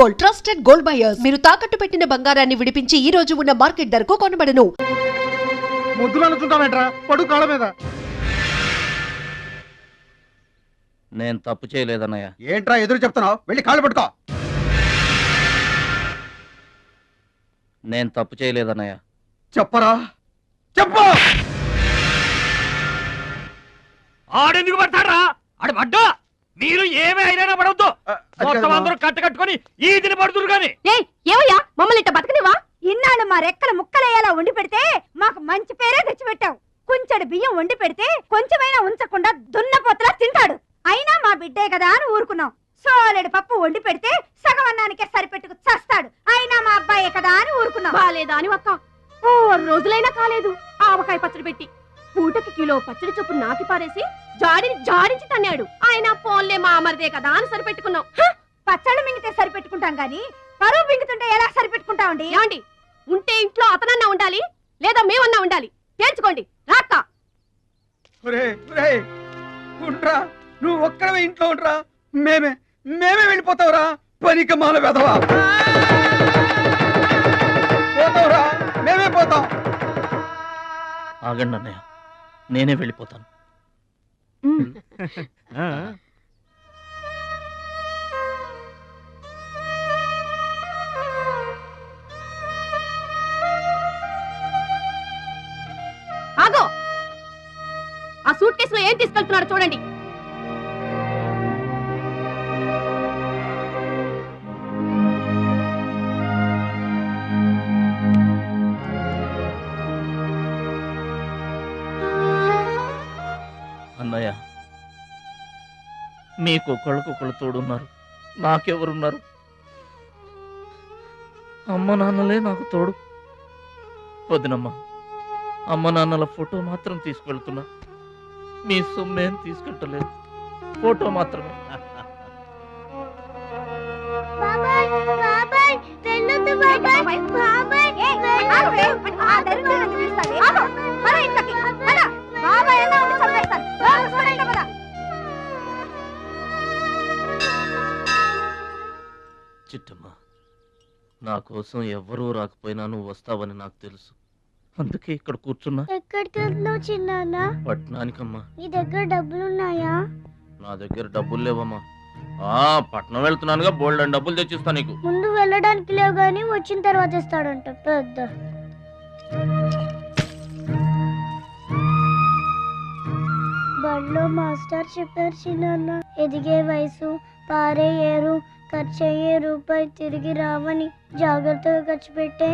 Gold, trusted gold buyers. మీరు తాకట్టు పెట్టిన బంగారాన్ని విడిపించి ఈ రోజు ఉన్న మార్కెట్ ధరకు కొనబడను. ముద్దులనుకుంటావేంట్రా పడు కాళ్ళ మీద. నేను తప్పు చేయలేదన్నయ్య. ఏంట్రా ఎదురు చెప్తున్నావు? వెళ్ళి కాళ్ళు పట్టుకో. నేను తప్పు చేయలేదన్నయ్య. చెప్పరా, చెప్పు. ఆడెందుకు పడతారా? ఆడ పడ్డా మీరు ఏమీ అయినా పడవద్దు. మొత్తం అందరూ కట్టుకొని ఈదిని పడుతురు గాని. ఏమయ్యా మమ్మల్ని ఇట్ట బతకనివా? ఇన్నాళ్ళు మా రెక్కల ముక్కలయ్యేలా వండి పెడితే మాకు మంచి పేరే తెచ్చిపెట్టావు. కొంచెడు బియ్యం వండి పెడితే కొంచెమైనా ఉంచకుండా దున్నపోతలా తింటాడు. అయినా మా బిడ్డే కదా అని ఊరుకున్నాం. సోలెడు పప్పు వండి పెడితే సగం అన్నానికే సరిపెట్టుకు చస్తాడు. అయినా మా అబ్బాయే కదా అని ఊరుకున్నాం. బాలేదా అని ఒక్క 4 రోజులైనా కాలేదు ఆవకాయ పచ్చడి పెట్టి పూటకి కిలో పచ్చడి చొప్పు నాకి పారేసి జాడించి తన్నాడు. ఆయన పోన్లే మా అమర్దే కదా అని సరిపెట్టుకున్నాం. పచ్చళ్ళు మింగితే సరిపెట్టుకుంటాం గాని పరువు మింగుతుంటే ఎలా సరిపెట్టుకుంటామండి? ఏమండి, ఉంటే ఇంట్లో అతనన్నా ఉండాలి, లేదా మేమన్నా ఉండాలి. తేల్చుకోండి. రాక్క ఉండ్రా, నువ్వు ఒక్కడవే ఇంట్లో ఉండ్రా. మేమే వెళ్ళిపోతావురా. పనికి మాల వెధవా. పోతావురా, మేమే పోతాం. ఆగండి అన్నయ్య, నేనే వెళ్ళిపోతాను. ఆగో, ఆ సూట్ కేసులో ఏం తీసుకెళ్తున్నాడు చూడండి. అన్నయ్య, మీకు ఒకళ్ళకొకళ్ళు తోడున్నారు, నాకెవరున్నారు? అమ్మ నాన్నలే నాకు తోడు. వదినమ్మా, అమ్మ నాన్నల ఫోటో మాత్రం తీసుకెళ్తున్నా. మీ సొమ్మేం తీసుకెళ్ళలేదు, ఫోటో మాత్రమే. చిట్టమ్మ, నా కోసం ఎవ్వరూ రాకపోయినా నువ్వు వస్తావని నాకు తెలుసు. అందుకే ఇక్కడ కూర్చున్నా. ఎక్కడికి వెళ్తున్నావు చిన్నాన్న? పట్నానికమ్మా. నీ దగ్గర డబ్బులున్నాయా? నా దగ్గర డబ్బులు లేవమ్మా. పట్నం వెళ్తున్నానుగా, బోల్డ్ అని డబ్బులు తెచ్చిస్తా నీకు. ముందు వెళ్ళడానికి లేవు గానీ వచ్చిన తర్వాత ఇస్తాడంట పెద్ద. బడిలో మాస్టర్ చెప్పారు చిన్నాన్న, ఎదిగే వయసు, పారే ఏరు, ఖర్చయ్యే రూపాయి తిరిగి రావని. జాగ్రత్తగా ఖర్చు పెట్టే.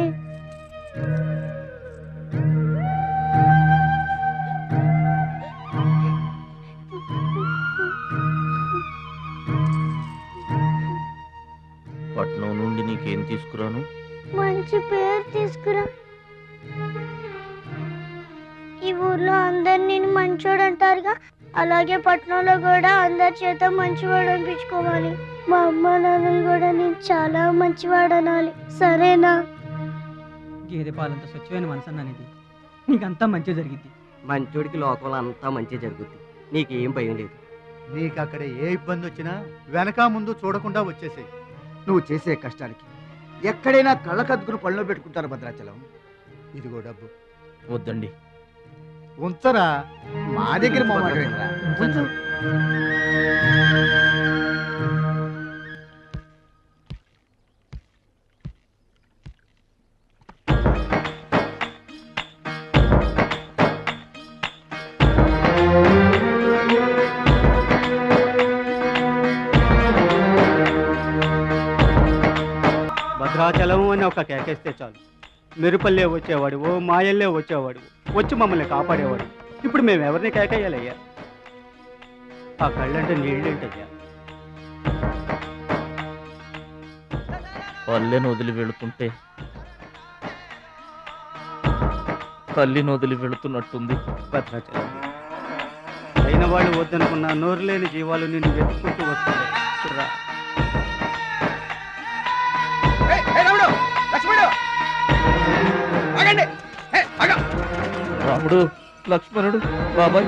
పట్నం నుండి నీకేం తీసుకురాను? మంచి పేరు తీసుకురా. ఈ ఊర్లో అందరు నేను మంచోడు అంటారుగా, అలాగే పట్నంలో కూడా అందరి చేత మంచివాడు అనిపించుకోవాలి. మా అమ్మ నాన్నలు కూడా నేను చాలా మంచివాడు అనాలి. సరేనా? గేదె పాలంత స్వచ్ఛమైన మనసు అనేది నీకంతా మంచి జరిగింది. మంచోడికి లోకంలో అంతా మంచి జరుగుద్ది. నీకేం భయం లేదు. నీకు అక్కడ ఏ ఇబ్బంది వచ్చినా వెనక ముందు చూడకుండా వచ్చేసేయి. నువ్వు చేసే కష్టానికి ఎక్కడైనా కళ్ళకద్దుకుని పళ్ళలో పెట్టుకుంటారు భద్రాచలం. ఇదిగో డబ్బు. వద్దండి. ఉంచరా, మా దగ్గర భద్రాచలం అని ఒక కేకేస్తే చాలు, మెరుపల్లే వచ్చేవాడు, ఓ మాయల్లే వచ్చేవాడు, వచ్చి మమ్మల్ని కాపాడేవాడు. ఇప్పుడు మేము ఎవరిని కేకేయాలయ్యా? ఆ కళ్ళంటే నీళ్ళేంటయ్యా? పల్లెను వదిలి వెళుతుంటే తల్లిని వదిలి వెళుతున్నట్టుంది. భద్రాచలం అయిన వాళ్ళు వద్దనుకున్న నోరు లేని జీవాలు నిన్ను వెతుక్కుంటూ వస్తాయి. రాముడు, లక్ష్మణుడు, బాబాయ్.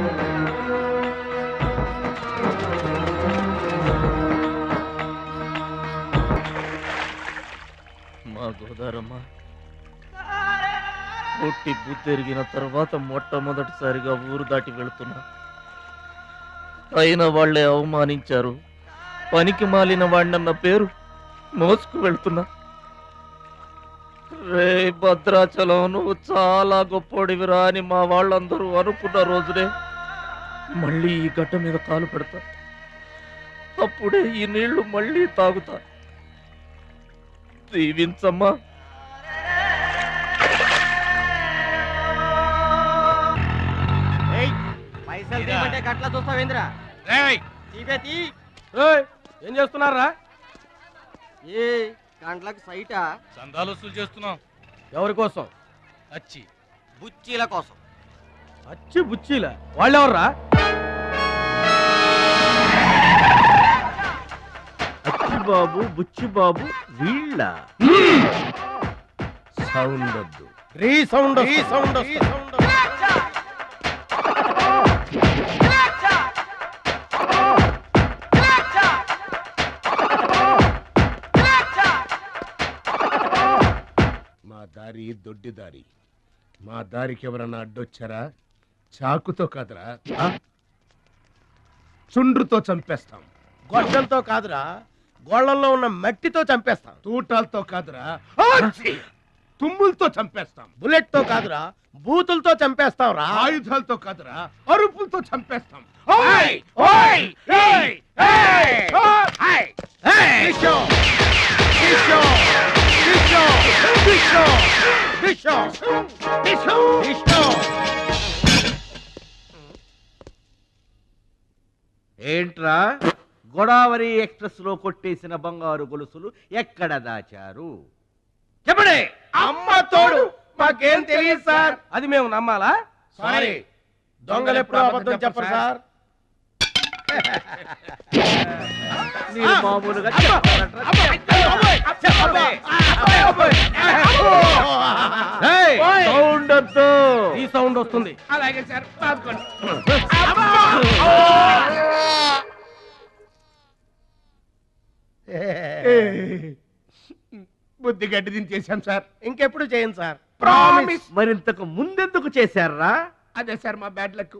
మా గోదారమ్మ పుట్టి బుద్ధెరిగిన తర్వాత మొట్టమొదటిసారిగా ఊరు దాటి వెళుతున్నా. అయిన వాళ్లే అవమానించారు. పనికి మాలిన వాడినన్న పేరు మోసుకు వెళ్తున్నా. రే భద్రాచలం, నువ్వు చాలా గొప్పోడివిరా అని మా వాళ్ళందరూ అనుకున్న రోజునే మళ్ళీ ఈ గడ్డ మీద కాలు పెడతా. అప్పుడే ఈ నీళ్లు మళ్ళీ తాగుతా. దీవించమ్మా. పైసలు తీయమంటే గట్ల చూస్తావేంద్రా? ఏం చేస్తున్నారా? ఏ గంటలకు సైటా? చందాలు వసూలు చేస్తున్నాం. ఎవరి కోసం? అచ్చి బుచ్చీల కోసం. అచ్చి బుచ్చీల వాళ్ళెవర్రా? బాబు బుచ్చి బాబు వీళ్ళ సౌండ్ వద్దు. మా దారి దొడ్డి దారి. మా దారికి ఎవరన్నా అడ్డొచ్చారా చాకుతో కాదురా, చుండ్రుతో చంపేస్తాం. గొడ్డలతో కాదురా, గోళ్లలో ఉన్న మట్టితో చంపేస్తాం. తూటాలతో కాదురా, తుమ్ములతో చంపేస్తాం. బుల్లెట్ తో కాదురా, బూతులతో చంపేస్తాం రా. ఆయుధాలతో కాదురా, అరుపులతో చంపేస్తాం. ఏంట్రా, గోదావరి ఎక్స్ప్రెస్ లో కొట్టేసిన బంగారు గొలుసులు ఎక్కడ దాచారు? చెప్పండి. అమ్మ తోడు, మాకేం తెలియదు సార్. అది మేము నమ్మాలా? సారీ, దొంగలు ఎప్పుడు అబద్ధం చెప్పరు సార్. మీరు మామూలుగా సౌండ్ వద్దు. ఈ సౌండ్ వస్తుంది. అలాగే సార్. బుద్ధి గడ్డి దించేశాం సార్. ఇంకెప్పుడు చేయండి సార్. ప్రామిస్. మరింతకు ముందెందుకు చేశారా? అదే సార్ మా బ్యాడ్ లక్.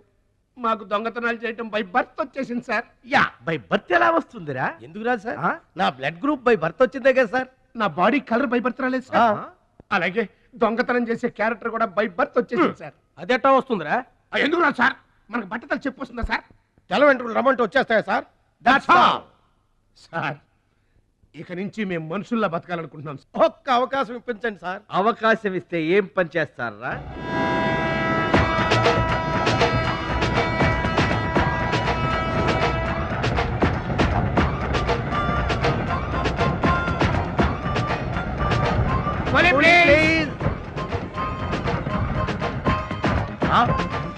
మాకు దొంగతనాలు చేయటం బై బర్త్ వచ్చేసింది సార్. యా, బై బర్త్ ఎలా వస్తుందిరా? ఎందుకు రాదు సార్? నా బ్లడ్ గ్రూప్ బై బర్త్ వచ్చిందే కదా సార్. నా బాడీ కలర్ బై బర్త్ రాలేదు సార్. అలాగే దొంగతనం చేసే క్యారెక్టర్ కూడా బై బర్త్ వచ్చేసింది సార్. అదెట్టా వస్తుందిరా? ఎందుకు రాదు సార్? మనకు బట్టతలు చెప్పు వస్తుందా సార్? తెల వెంట్రులు రమ్మంటే వచ్చేస్తాయా సార్? That's all sir. ఇక నుంచి మేము మనుషుల్లా బతకాలనుకుంటున్నాం. ఒక్క అవకాశం ఇప్పించండి సార్. అవకాశం ఇస్తే ఏం పని చేస్తారా?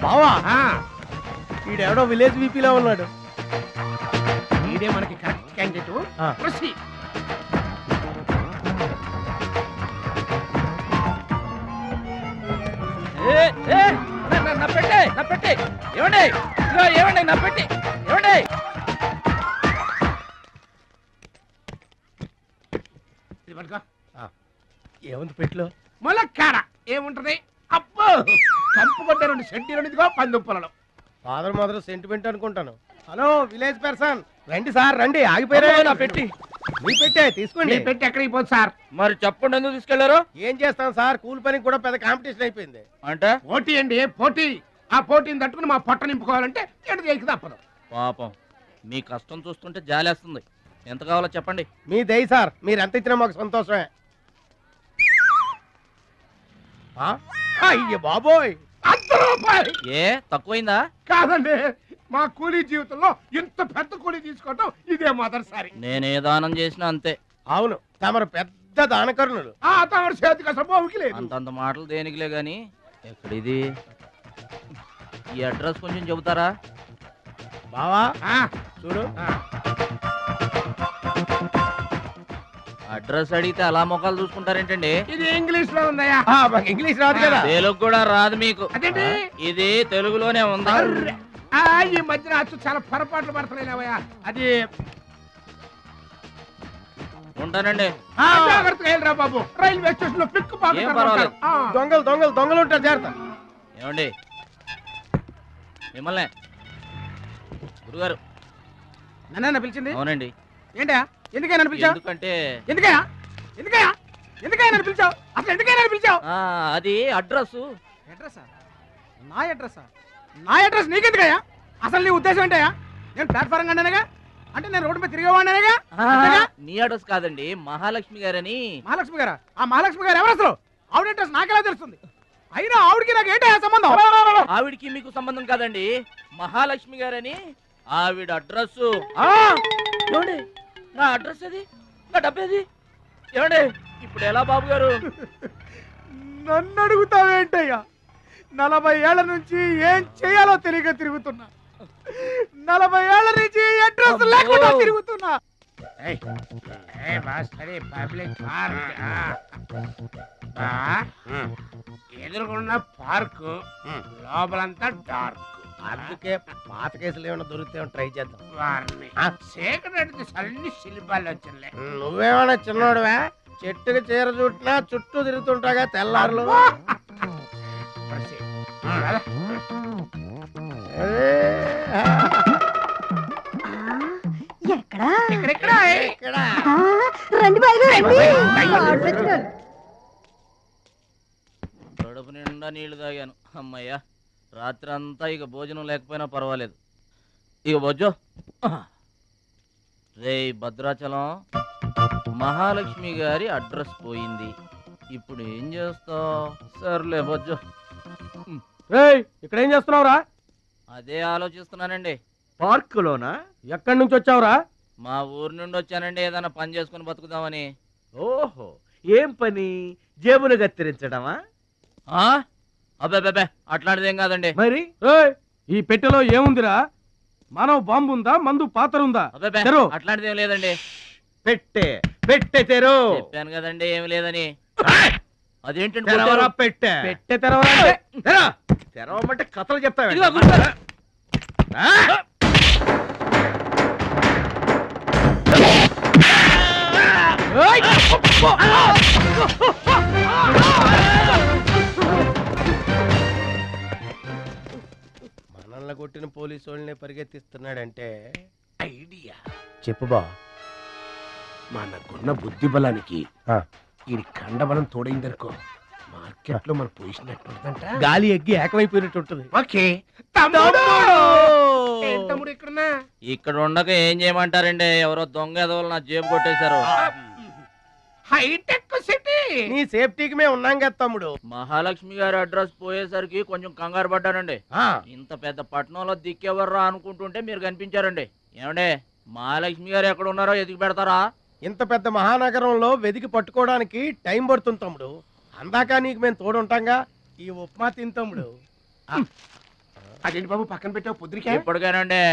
బావా, ఈడెవడో విలేజ్ వీపీలో ఉన్నాడు. ఇదే మనకి కరెక్ట్ క్యాండిడేట్. ప్రొసీడ్. ఏముంది పెట్లో? ములక్కాడ ఏముంటది? అబ్బో, కంపు కొట్టే 2 సెంటీలు పందుప్పలలో. ఫాదర్ మదర్ సెంటిమెంట్ అనుకుంటాను. హలో విలేజ్ పర్సన్, రండి సార్ రండి. ఆగిపోయారా? నా పెట్టి మీ పెట్టే తీసుకోండి. పెట్టి ఎక్కడికి పోదు సార్? మరి చెప్పండి, ఎందుకు తీసుకెళ్లారు? ఏం చేస్తాం సార్, కూలి పనికి కూడా పెద్ద కాంపిటీషన్ అయిపోయింది. అంటే పోటీ అండి, పోటీ. ఆ పోటీని తట్టుకుని మా పొట్ట నింపుకోవాలంటే ఎటు చేయక తప్పదు. పాపం, మీ కష్టం చూస్తుంటే జాలేస్తుంది. ఎంత కావాలో చెప్పండి. మీ దయ సార్, మీరు ఎంత ఇచ్చినా మాకు సంతోషమే. అయ్య బాబోయ్, ₹100. ఏ తక్కువైందా? కాదండి, మా కూలీ జీవితంలో ఇంత పెద్ద కూలీ తీసుకోవటం ఇదే మొదటిసారి. నేనే దానం చేసినా అంతే. అవును, తమరు పెద్ద దానకరుణులు. ఆ తమరి చేతికి అసలు బావుకి లేదు. అంతంత మాటలు దేనికిలే గాని, ఎక్కడిది? ఈ అడ్రస్ కొంచెం చెబుతారా? బావా చూడు, అడ్రస్ అడిగితే అలా మొక్కలు చూసుకుంటారేంటండి? ఇది ఇంగ్లీష్ లో ఉందయ్యా. మాకు ఇంగ్లీష్ రాదు కదా. తెలుగు కూడా రాదు మీకు? అదేంటి? ఇది తెలుగులోనే ఉంది. ఈ మధ్యన అచ్చు చాలా పొరపాట్లు పడుతున్నాయా? అది ఉంటానండి. జాగ్రత్తగా వెళ్ళరా బాబు, రైల్వే స్టేషన్ లో పిక్ ఏం పర్వాలేదు. దొంగలు దొంగలు దొంగలు ఉంటారు, జాగ్రత్త. ఏమండి మిమ్మల్ని గురుగారు. నన్న పిలిచింది? అవునండి. ఏంటా ఎందుకైనా పిలిచావు? ఎందుకంటే ఎందుకయ్యా ఎందుకయ్యా ఎందుకైనా పిలిచావు? అసలు ఎందుకైనా పిలిచావు? అది అడ్రస్. అడ్రస్సా? నా అడ్రస్సా? నా అడ్రస్ నీకెందుకయ్యా? అసలు నీ ఉద్దేశం ఏంటయ్యా? నేను ప్లాట్ఫారం కండానగా, అంటే నేను రోడ్డు మీద తిరిగేవాడినగా. నీ అడ్రస్ కాదండి, మహాలక్ష్మి గారని. మహాలక్ష్మి గారా? ఆ మహాలక్ష్మి గారు ఎవరు అసలు? ఆవిడ అడ్రస్ నాకెలా తెలుస్తుంది? అయినా ఆవిడకి నాకు ఏంటయ్యా సంబంధం? ఆవిడికి మీకు సంబంధం కాదండి, మహాలక్ష్మి గారని ఆవిడ అడ్రస్. ఏమండి నా అడ్రస్ అది, నా డబ్బేది? ఏమండి ఇప్పుడు ఎలా బాబు గారు? నన్ను అడుగుతావేంటయ్యా? 40 ఏళ్ల నుంచి ఏం చేయాలో తెలియక తిరుగుతున్నా. 40 ఏళ్ల నుంచి అడ్రస్ లేకుండా తిరుగుతున్నా. ఎదురుకున్న పార్క్ లోపలంతా డార్క్, అందుకే పాత కేసులు ఏమైనా దొరికితే ట్రై చేద్దాం. వారిని చీకటి అన్ని శిల్పాలు వచ్చినాయి. నువ్వేమైనా చిన్నోడువా? చెట్టుకి చీర చుట్టినా చుట్టూ తిరుగుతుంటాగా తెల్లారులు. కడుపు నిండా నీళ్లు తాగాను, అమ్మయ్యా. రాత్రి అంతా ఇక భోజనం లేకపోయినా పర్వాలేదు. ఇక బొజ్జో. రే భద్రాచలం, మహాలక్ష్మి గారి అడ్రస్ పోయింది, ఇప్పుడు ఏం చేస్తావు? సర్లే బొజ్జో. ఇక్కడ ఏం చేస్తున్నావురా? అదే ఆలోచిస్తున్నానండి. పార్కులోనా? ఎక్కడి నుంచి వచ్చావురా? మా ఊరు నుండి వచ్చానండి, ఏదైనా పని చేసుకుని బతుకుదామని. ఓహో, ఏం పని? జేబులు కత్తిరించడమా? అబ్బే అట్లాంటిదేం కాదండి. మరి ఈ పెట్టెలో ఏముందిరా? మానవ బాంబు ఉందా? మందు పాత్ర ఉందా? అబ్బే అట్లాంటిదేం లేదండి. పెట్టే తెరు. చెప్పాను కదండి ఏమి లేదని. అదేంటండి పెట్టే తెరవమంటే కథలు చెప్తావా? మనల్ని కొట్టిన పోలీసు వాళ్ళని పరిగెత్తిస్తున్నాడంటే ఐడియా చెప్పు బా. మనకున్న బుద్ధి బలానికి ఈ కండబలం తోడైందనుకో, మార్కెట్ లో మన పొజిషన్ ఎట్టుంటదంట, గాలి ఎగ్గి ఏకమైపోయినట్టు ఉంటుంది. ఓకే తమ్ముడు ఇక్కడున్నా? ఇక్కడ ఉండక ఏం చేయమంటారండి? ఎవరో దొంగ ఎదవలు నా జేబు కొట్టేశారు. హైటెక్ సిటీ, నీ సేఫ్టీకి మేము ఉన్నాం కదా తమ్ముడు. మహాలక్ష్మి గారి అడ్రస్ పోయేసరికి కొంచెం కంగారు పడ్డానండి. ఇంత పెద్ద పట్టణంలో దిక్కెవర్రా అనుకుంటుంటే మీరు కనిపించారండి. ఏమండే, మహాలక్ష్మి గారు ఎక్కడ ఉన్నారో ఎదిగి పెడతారా? ఇంత పెద్ద మహానగరంలో వెతికి పట్టుకోవడానికి టైం పడుతుంది తమ్ముడు. అందాక నీకు మేము తోడుంటాంగా. ఈ ఉప్మా తిని తమ్ముడు. అదేంటి బాబు పక్కన పెట్టావు పొద్దురికే? ఇప్పటికేనండి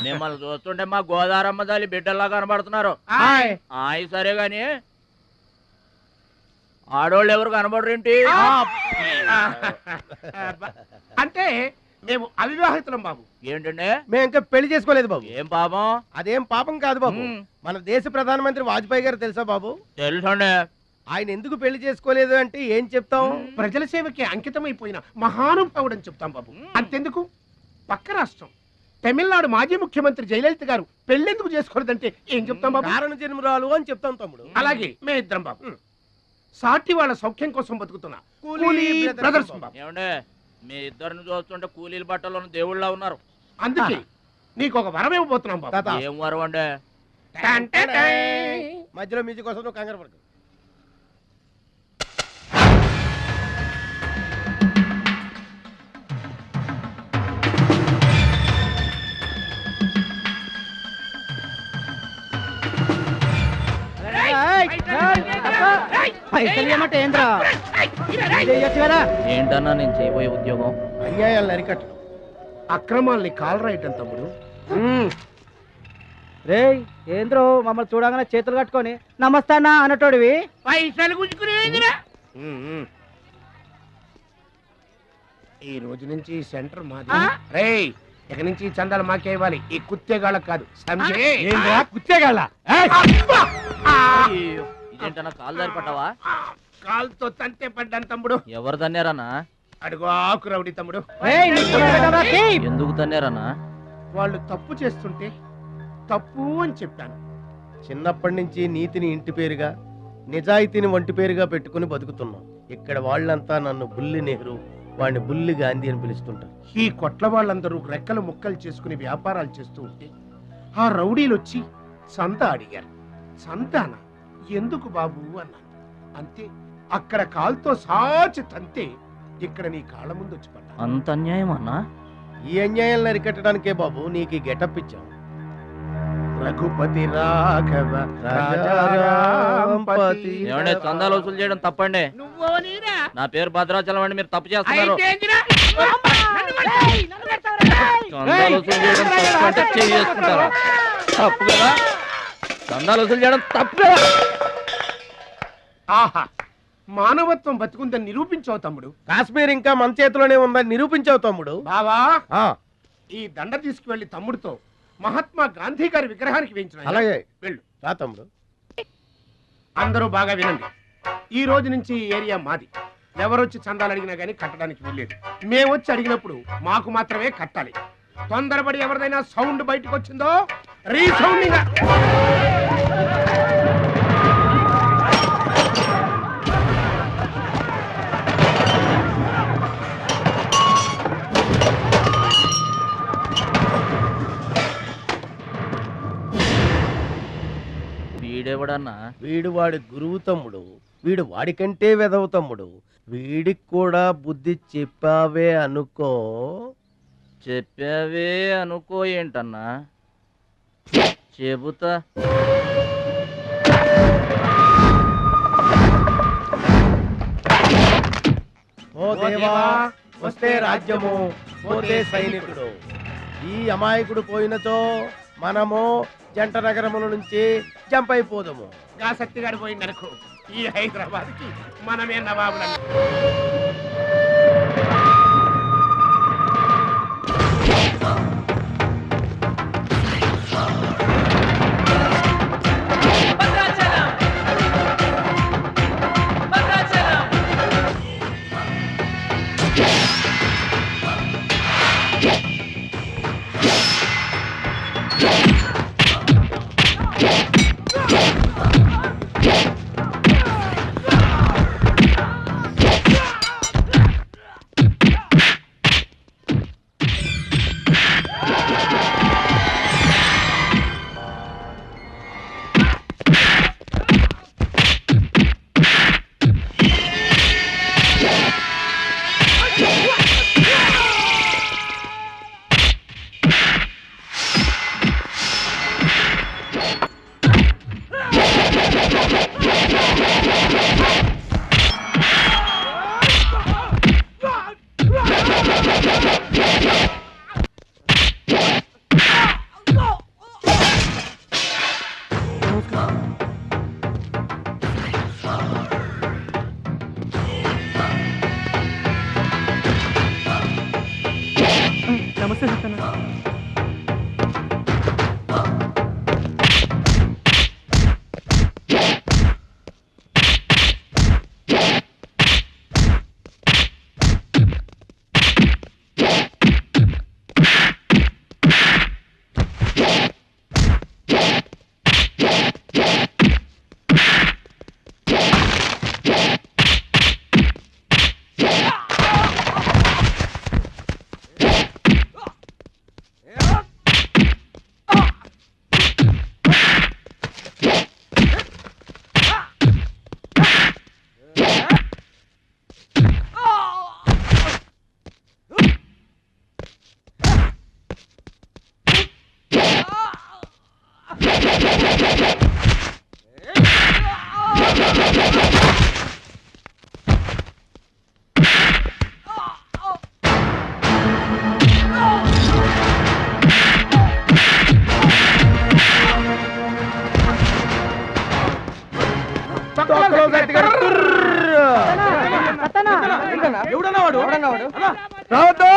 మిమ్మల్ని చూస్తుంటే మా గోదారమ్మ తల్లి బిడ్డల్లా కనబడుతున్నారు. ఆయి సరే గాని ఆడోళ్ళు ఎవరు కనబడరేంటి? అంటే మేము అవివాహితులం బాబు. ఏంటండి? మేము ఇంకా పెళ్లి చేసుకోలేదు బాబు. ఏం పాపం? అదేం పాపం కాదు బాబు. మన దేశ ప్రధానమంత్రి వాజ్పేయి గారు తెలుసా బాబు? తెలుసండి. ఆయన ఎందుకు పెళ్లి చేసుకోలేదు అంటే ఏం చెప్తాం? ప్రజల సేవకి అంకితమైపోయిన మహానుభావుడు అని చెప్తాం బాబు. అంతెందుకు, పక్క రాష్ట్రం తమిళనాడు మాజీ ముఖ్యమంత్రి జయలలిత గారు పెళ్లెందుకు చేసుకోలేదంటే ఏం చెప్తాం బాబు? కారణ జన్మరాలు అని చెప్తాం తమ్ముడు. అలాగే మే ఇద్దరం బాబు సాటి వాళ్ళ సౌఖ్యం కోసం బతుకుతున్నా కూలీ బ్రదర్స్ బాబు. ఏమండే, మీ ఇద్దరిని చూస్తుంటే కూలీల బట్టలో దేవుళ్ళ ఉన్నారు. అందుకే నీకు ఒక వరం ఇవ్వబోతున్నాం బాబు. ఏం వరం అండే? మధ్యలో మ్యూజిక్ కోసం నువ్వు కంగారు పడకు. ఏంటన్నా నేను చేయబోయే ఉద్యోగం? అన్యాయాలను అరికట్టడం, అక్రమాల్ని కాలరాయటం తమ్ముడు. రే ఏంద్రో మమ్మల్ని చూడగానే చేతులు కట్టుకొని నమస్తానా అన్నటోడివి పైసలు గుంజుకునేదిరా. ఈ రోజు నుంచి సెంటర్ మాది. రేయ్ ఇక నుంచి ఈ చందాలు మాకే ఇవ్వాలి, ఈ కుత్తేగాళ్ళకి కాదు. సంజయ్ ఏంద్రా కుత్తేగాళ్ళ? ఇదేంటన్నా కాలు దారి పడ్డావా? కాలుతో తంతే పడ్డాను తమ్ముడు. ఎవరు తన్నారన్నా? అడుగు ఆకు రౌడీ తమ్ముడు. ఎందుకు తన్నారన్నా? వాళ్ళు తప్పు చేస్తుంటే తప్పు అని చెప్పాను. చిన్నప్పటి నుంచి నీతిని ఇంటి పేరుగా, నిజాయితీని వంటి పేరుగా పెట్టుకుని బతుకుతున్నాం. ఇక్కడ వాళ్ళంతా నన్ను బుల్లి నెహ్రూ, వాడిని బుల్లి గాంధీ అని పిలుస్తుంటారు. ఈ కొట్ల వాళ్ళందరూ రెక్కలు ముక్కలు చేసుకుని వ్యాపారాలు చేస్తూ ఉంటే ఆ రౌడీలు వచ్చి సంతా అడిగారు. సంతానా? ఎందుకు బాబు అన్నాను. అంతే, అక్కడ కాలుతో సాచి తంతే ఇక్కడ నీ కాళ్ళ ముందు వచ్చి పడ్డా. అంత అన్యాయం అన్నా? ఈ అన్యాయాలను అరికట్టడానికే బాబు నీకు గెటప్ ఇచ్చాం. రఘుపతి రాఘవ రాజారాంపతి. ఏమండే చందాలు వసూలు చేయడం తప్పండి. నా పేరు భద్రాచలం అండి, మీరు తప్పు చేస్తున్నారు. చందాలు వసూలు చేయడం తప్పు అంటే చేసుకుంటారా? తప్పు కదా, చందాలు వసూలు చేయడం తప్పు కదా. ఆహా, మానవత్వం బతుకుందని నిరూపించావు తమ్ముడు. కాశ్మీర్ ఇంకా మన చేతిలోనే ఉందని నిరూపించావు తమ్ముడు. బావా, ఈ దండ తీసుకువెళ్లి తమ్ముడితో మహాత్మా గాంధీ గారి విగ్రహానికి వేయించిన. అలాగే వెళ్ళు. రా తమ్ముడు. అందరూ బాగా వినండి, ఈ రోజు నుంచి ఈ ఏరియా మాది. ఎవరొచ్చి చందాలు అడిగినా గానీ కట్టడానికి వీల్లేదు. మేమొచ్చి అడిగినప్పుడు మాకు మాత్రమే కట్టాలి. తొందరపడి ఎవరిదైనా సౌండ్ బయటకు వచ్చిందో రీసౌండింగ్. వీడెవడన్నా? వీడు వాడి గురువు తమ్ముడు. వీడు వాడికంటే వెదవ తమ్ముడు. వీడికి కూడా బుద్ధి చెప్పావే అనుకో. చెప్పావే అనుకో ఏంటన్నా? చెబుతా. ఓ దేవా, వస్తే రాజ్యము, పోతే సైనికుడు. ఈ అమాయకుడు పోయినతో మనము జంట నగరముల నుంచి జంప్ అయిపోదాము. గా శక్తిగాడు పోయిందనుకో, ఈ హైదరాబాద్ కి మనమే నవాబులను. నమస్తే సత్తన్న. ఎవడన్నా వాడు రావద్దు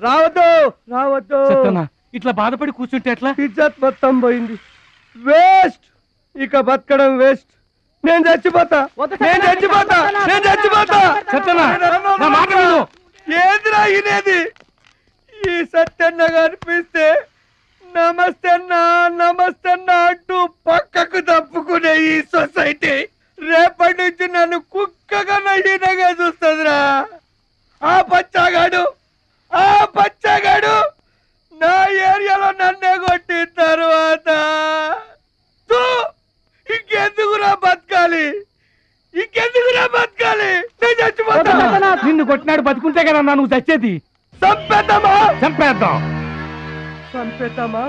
రావద్దు రావద్దు ఇట్లా బాధపడి కూర్చుంటే ఎట్లా? ఇజ్జత్ మొత్తం పోయింది. వేస్ట్, ఇక బతకడం వేస్ట్. నేను చచ్చిపోతా, నేను చచ్చిపోతా, నేను చచ్చిపోతా. సత్యనా, నా మాట విను. ఏందిరా ఇనేది? ఈ సత్యన్న కనిపిస్తే నమస్తే అన్నా నమస్తే అన్నా అంటూ పక్కకు తప్పుకునే ఈ సొసైటీ రేపటి నుంచి నన్ను కుక్కగా నయ్యనగా చూస్తుందిరా. ఆ పచ్చాగాడు నా ఏరియాలో నన్నే కొట్టిన తర్వాత ఇంకెందుకురా బతకాలి, ఇంకెందుకురా బతకాలి? నేను చచ్చిపోతా. నిన్ను కొట్టినాడు బతుకుంటే కదా నువ్వు చచ్చేది. చంపేద్దామా? చంపేద్దాం. చంపేద్దామా?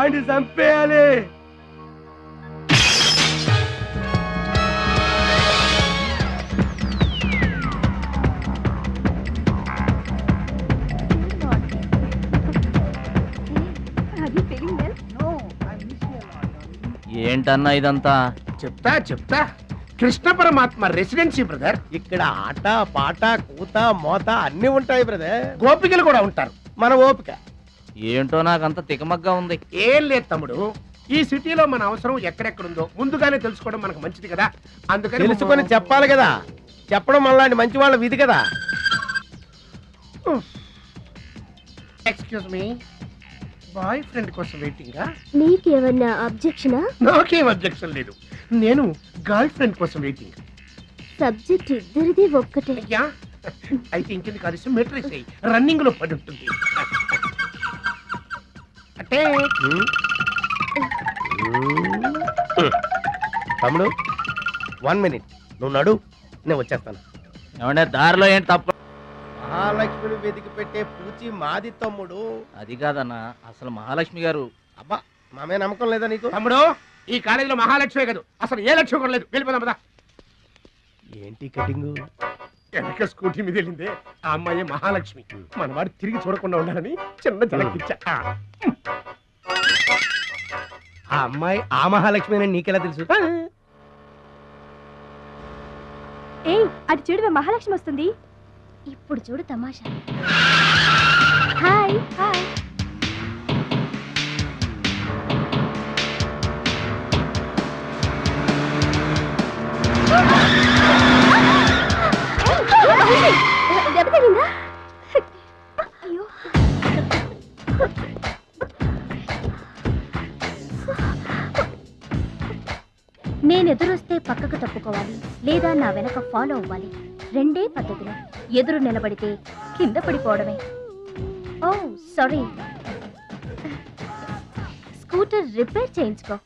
ఆయన చంపేయాలి. ఏంటన్నా ఇదంతా? చెప్తా కృష్ణ పరమాత్మ రెసిడెన్సీ బ్రదర్. ఇక్కడ ఆట పాట కూత మోత అన్ని ఉంటాయి బ్రదర్. గోపికలు కూడా ఉంటారు. మన ఓపిక ఏంటో నాకంత తికమగ్గా ఉంది. ఏం లేదు తమ్ముడు, ఈ సిటీలో మన అవసరం ఎక్కడెక్కడుందో ముందుగానే తెలుసుకోవడం మనకు మంచిది కదా. అందుకని తెలుసుకొని చెప్పాలి కదా. చెప్పడం మనలాంటి మంచి వాళ్ళ విధి కదా. ఎక్స్క్యూజ్ మీ, బాయ్ ఫ్రెండ్ కోసం వెయిటింగా? నీకేమన్నా అబ్జెక్షనా? నాకేం అబ్జెక్షన్ లేదు, నేను గర్ల్ ఫ్రెండ్ కోసం వెయిటింగ్. సబ్జెక్ట్ ఇద్దరిది ఒక్కటే. అయ్యా, అయితే ఇంకెందుకు కలిసి మెట్రిక్స్ రన్నింగ్ లో పడి ఉంటుంది. అంటే తమ్ముడు 1 minute, నువ్వు నడు, నేను వచ్చేస్తాను. ఏమంటే దారిలో ఏంటి తప్ప? మహాలక్ష్మిని వెతికి పెట్టే పూచి మాది తమ్ముడు. అది కాదన్నా, అసలు మహాలక్ష్మి గారు. అబ్బా, మామే నమ్మకం లేదా నీకు? తమ్ముడు, ఈ కాలేజీలో మహాలక్ష్మే కాదు, అసలు ఏ లక్ష్యం కూడా లేదు. వెళ్ళిపోదాం పదా. ఏంటి కటింగ్? వెనక స్కూటీ మీద వెళ్ళిందే ఆ అమ్మాయి మహాలక్ష్మి. మనవాడు తిరిగి చూడకుండా ఉండాలని చిన్న జలకిచ్చా. ఆ అమ్మాయి ఆ మహాలక్ష్మి అని నీకెలా తెలుసు? ఏయ్, అటు చూడు, మహాలక్ష్మి వస్తుంది. ఇప్పుడు చూడు తమాషా. Hi hi. దెబ్బ తగిలిందా? అయ్యో, నేను ఎదురొస్తే పక్కకు తప్పుకోవాలి, లేదా నా వెనక ఫాలో అవ్వాలి. రెండే పద్ధతులు. ఎదురు నిలబడితే కింద పడిపోవడమే. ఓ సారీ, స్కూటర్ రిపేర్ చేయించుకో.